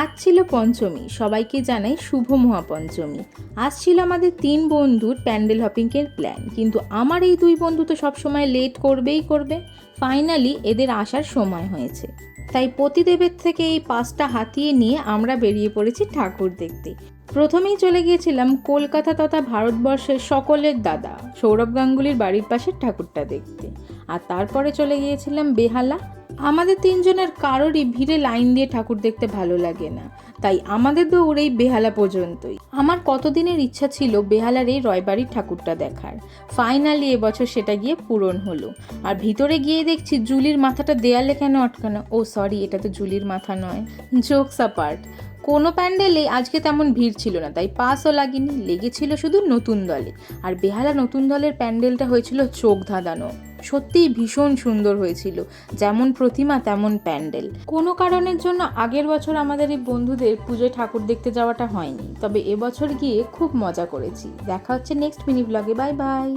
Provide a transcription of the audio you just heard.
আজ ছিল পঞ্চমী, সবাইকে জানাই শুভ মহাপঞ্চমী। আজ ছিল আমাদের 3 বন্ধুর প্যান্ডেল হপিংয়ের প্ল্যান, কিন্তু আমার এই 2 বন্ধু তো সবসময় লেট করবেই করবে। ফাইনালি এদের আসার সময় হয়েছে, তাই পতিদেবের থেকে এই পাসটা হাতিয়ে নিয়ে আমরা বেরিয়ে পড়েছি ঠাকুর দেখতে। প্রথমেই চলে গিয়েছিলাম কলকাতা তথা ভারতবর্ষের সকলের দাদা সৌরভ গাঙ্গুলির বাড়ির পাশের ঠাকুরটা দেখতে, আর তারপরে চলে গিয়েছিলাম বেহালা। আমাদের 3 জনের কারোরই ভিড়ে লাইন দিয়ে ঠাকুর দেখতে ভালো লাগে না, তাই আমাদের দৌড় এই বেহালা পর্যন্তই। আমার কতদিনের ইচ্ছা ছিল বেহালার এই রয়বাড়ির ঠাকুরটা দেখার। ফাইনালি এবছর সেটা গিয়ে পূরণ হলো। আর ভিতরে গিয়ে দেখছি জুলির মাথাটা দেয়ালে কেন আটকানো। ও সরি, এটা তো জুলির মাথা নয়। জোকস অ্যাপার্ট, কোনো প্যান্ডেলে আজকে তেমন ভিড় ছিল না, তাই পাসও লাগেনি, লেগেছিল শুধু নতুন দলে। আর বেহালা নতুন দলের প্যান্ডেলটা হয়েছিল চোখ ধাঁধানো। সত্যিই ভীষণ সুন্দর হয়েছিল, যেমন প্রতিমা তেমন প্যান্ডেল। কোনো কারণের জন্য আগের বছর আমাদের এই বন্ধুদের পুজোয় ঠাকুর দেখতে যাওয়াটা হয়নি, তবে এবছর গিয়ে খুব মজা করেছি। দেখা হচ্ছে নেক্সট মিনি ব্লগে। Bye bye.